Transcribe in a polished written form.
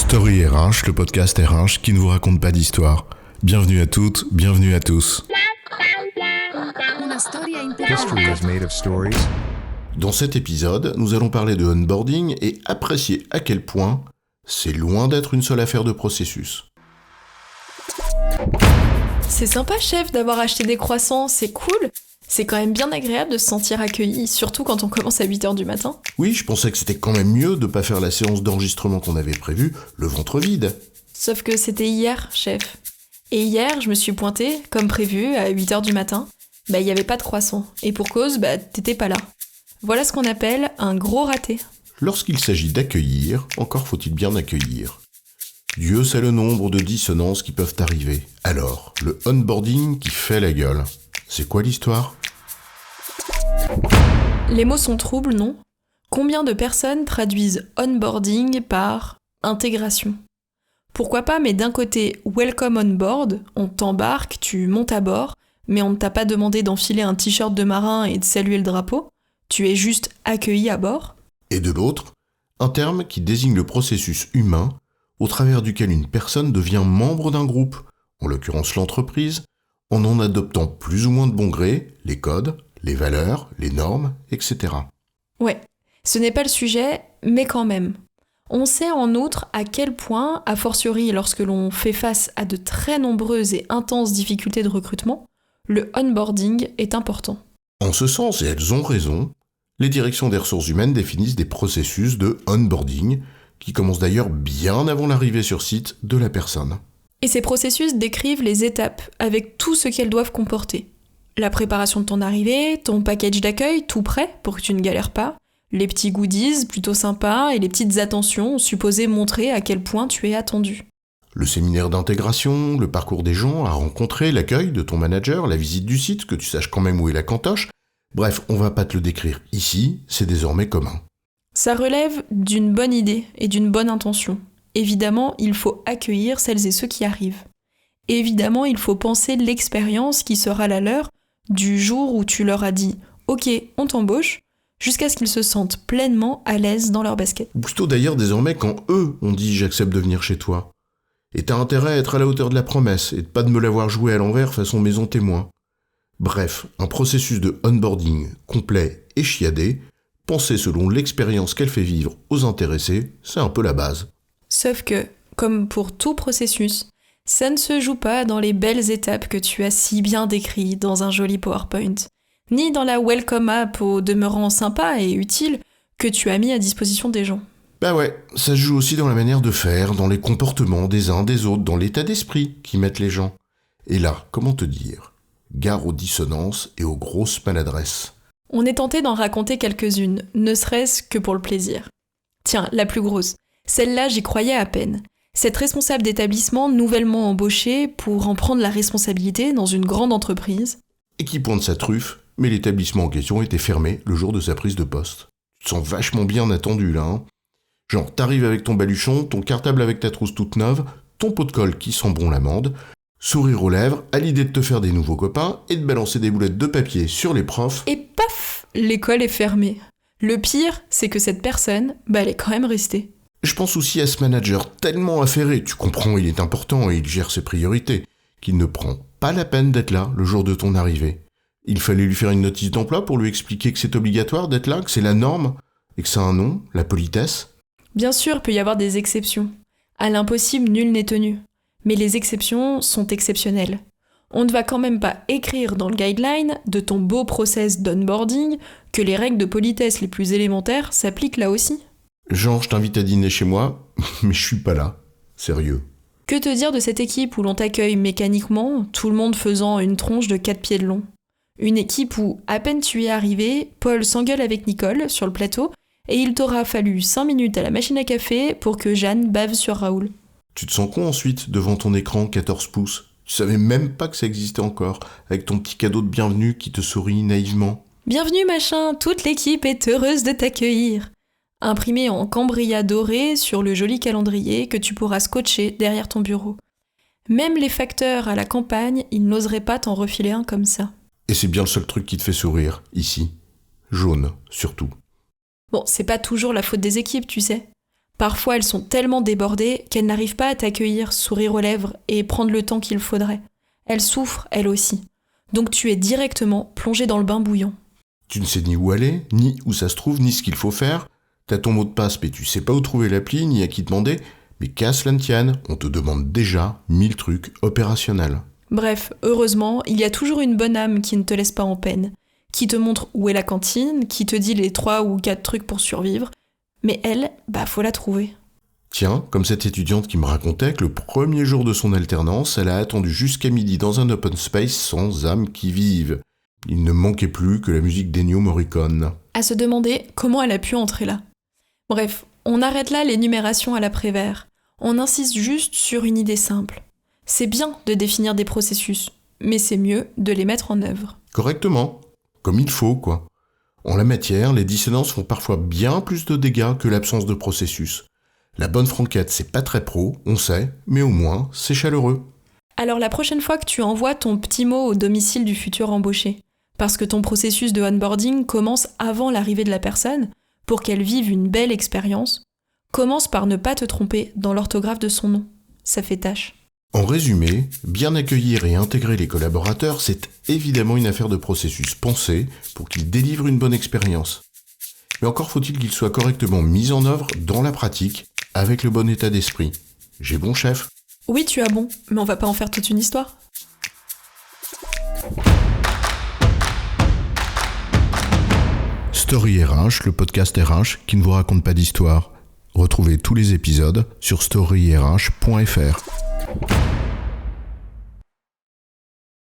Story RH, le podcast RH qui ne vous raconte pas d'histoire. Bienvenue à toutes, bienvenue à tous. History is made of stories. Dans cet épisode, nous allons parler de onboarding et apprécier à quel point c'est loin d'être une seule affaire de processus. C'est sympa, chef, d'avoir acheté des croissants, c'est cool. C'est quand même bien agréable de se sentir accueilli, surtout quand on commence à 8h du matin. Oui, je pensais que c'était quand même mieux de pas faire la séance d'enregistrement qu'on avait prévue, le ventre vide. Sauf que c'était hier, chef. Et hier, je me suis pointée, comme prévu, à 8h du matin. Il y avait pas de croissants. Et pour cause, t'étais pas là. Voilà ce qu'on appelle un gros raté. Lorsqu'il s'agit d'accueillir, encore faut-il bien accueillir. Dieu sait le nombre de dissonances qui peuvent arriver. Alors, le onboarding qui fait la gueule. C'est quoi l'histoire ? Les mots sont troubles, non ? Combien de personnes traduisent onboarding par intégration ? Pourquoi pas, mais d'un côté, welcome on board, on t'embarque, tu montes à bord, mais on ne t'a pas demandé d'enfiler un t-shirt de marin et de saluer le drapeau, tu es juste accueilli à bord. Et de l'autre, un terme qui désigne le processus humain au travers duquel une personne devient membre d'un groupe, en l'occurrence l'entreprise, en adoptant plus ou moins de bon gré les codes, les valeurs, les normes, etc. Ouais, ce n'est pas le sujet, mais quand même. On sait en outre à quel point, a fortiori lorsque l'on fait face à de très nombreuses et intenses difficultés de recrutement, le onboarding est important. En ce sens, et elles ont raison, les directions des ressources humaines définissent des processus de onboarding qui commencent d'ailleurs bien avant l'arrivée sur site de la personne. Et ces processus décrivent les étapes avec tout ce qu'elles doivent comporter. La préparation de ton arrivée, ton package d'accueil tout prêt pour que tu ne galères pas, les petits goodies plutôt sympas et les petites attentions supposées montrer à quel point tu es attendu. Le séminaire d'intégration, le parcours des gens à rencontrer, l'accueil de ton manager, la visite du site, que tu saches quand même où est la cantoche. Bref, on va pas te le décrire ici, c'est désormais commun. Ça relève d'une bonne idée et d'une bonne intention. Évidemment, il faut accueillir celles et ceux qui arrivent. Évidemment, il faut penser l'expérience qui sera la leur du jour où tu leur as dit « Ok, on t'embauche », jusqu'à ce qu'ils se sentent pleinement à l'aise dans leur basket. Ou plutôt d'ailleurs désormais quand eux ont dit « J'accepte de venir chez toi ». Et t'as intérêt à être à la hauteur de la promesse et de pas de me l'avoir joué à l'envers façon maison témoin. Bref, un processus de onboarding complet et chiadé, pensé selon l'expérience qu'elle fait vivre aux intéressés, c'est un peu la base. Sauf que, comme pour tout processus, ça ne se joue pas dans les belles étapes que tu as si bien décrites dans un joli PowerPoint, ni dans la welcome app au demeurant sympa et utile que tu as mis à disposition des gens. Bah ouais, ça se joue aussi dans la manière de faire, dans les comportements des uns des autres, dans l'état d'esprit qui mettent les gens. Et là, comment te dire ? Gare aux dissonances et aux grosses maladresses. On est tenté d'en raconter quelques-unes, ne serait-ce que pour le plaisir. Tiens, la plus grosse. Celle-là, j'y croyais à peine. Cette responsable d'établissement nouvellement embauchée pour en prendre la responsabilité dans une grande entreprise. Et qui pointe sa truffe, mais l'établissement en question était fermé le jour de sa prise de poste. Tu te sens vachement bien attendu là, hein. Genre, t'arrives avec ton baluchon, ton cartable avec ta trousse toute neuve, ton pot de colle qui sent bon l'amande, sourire aux lèvres, à l'idée de te faire des nouveaux copains et de balancer des boulettes de papier sur les profs. Et paf, l'école est fermée. Le pire, c'est que cette personne, elle est quand même restée. Je pense aussi à ce manager tellement affairé, tu comprends, il est important et il gère ses priorités, qu'il ne prend pas la peine d'être là le jour de ton arrivée. Il fallait lui faire une notice d'emploi pour lui expliquer que c'est obligatoire d'être là, que c'est la norme, et que ça a un nom, la politesse. Bien sûr, peut y avoir des exceptions. À l'impossible, nul n'est tenu. Mais les exceptions sont exceptionnelles. On ne va quand même pas écrire dans le guideline de ton beau process d'onboarding que les règles de politesse les plus élémentaires s'appliquent là aussi. Genre, je t'invite à dîner chez moi, mais je suis pas là. Sérieux. Que te dire de cette équipe où l'on t'accueille mécaniquement, tout le monde faisant une tronche de 4 pieds de long ? Une équipe où, à peine tu es arrivé, Paul s'engueule avec Nicole sur le plateau et il t'aura fallu 5 minutes à la machine à café pour que Jeanne bave sur Raoul. Tu te sens con ensuite devant ton écran 14 pouces. Tu savais même pas que ça existait encore, avec ton petit cadeau de bienvenue qui te sourit naïvement. Bienvenue machin, toute l'équipe est heureuse de t'accueillir. Imprimé en cambria doré sur le joli calendrier que tu pourras scotcher derrière ton bureau. Même les facteurs à la campagne, ils n'oseraient pas t'en refiler un comme ça. Et c'est bien le seul truc qui te fait sourire, ici. Jaune, surtout. Bon, c'est pas toujours la faute des équipes, tu sais. Parfois, elles sont tellement débordées qu'elles n'arrivent pas à t'accueillir, sourire aux lèvres et prendre le temps qu'il faudrait. Elles souffrent, elles aussi. Donc tu es directement plongé dans le bain bouillant. Tu ne sais ni où aller, ni où ça se trouve, ni ce qu'il faut faire. T'as ton mot de passe, mais tu sais pas où trouver l'appli, ni à qui demander. Mais qu'à cela ne tienne, on te demande déjà 1000 trucs opérationnels. Bref, heureusement, il y a toujours une bonne âme qui ne te laisse pas en peine, qui te montre où est la cantine, qui te dit les 3 ou 4 trucs pour survivre. Mais elle, faut la trouver. Tiens, comme cette étudiante qui me racontait que le premier jour de son alternance, elle a attendu jusqu'à midi dans un open space sans âme qui vive. Il ne manquait plus que la musique d'Ennio Morricone. À se demander comment elle a pu entrer là. Bref, on arrête là l'énumération à la Prévert. On insiste juste sur une idée simple. C'est bien de définir des processus, mais c'est mieux de les mettre en œuvre. Correctement. Comme il faut, quoi. En la matière, les dissonances font parfois bien plus de dégâts que l'absence de processus. La bonne franquette, c'est pas très pro, on sait, mais au moins, c'est chaleureux. Alors la prochaine fois que tu envoies ton petit mot au domicile du futur embauché, parce que ton processus de onboarding commence avant l'arrivée de la personne, pour qu'elle vive une belle expérience, commence par ne pas te tromper dans l'orthographe de son nom. Ça fait tâche. En résumé, bien accueillir et intégrer les collaborateurs, c'est évidemment une affaire de processus pensé pour qu'ils délivrent une bonne expérience. Mais encore faut-il qu'ils soient correctement mis en œuvre dans la pratique, avec le bon état d'esprit. J'ai bon, chef ? Oui, tu as bon, mais on va pas en faire toute une histoire. Story RH, le podcast RH qui ne vous raconte pas d'histoire. Retrouvez tous les épisodes sur storyrh.fr.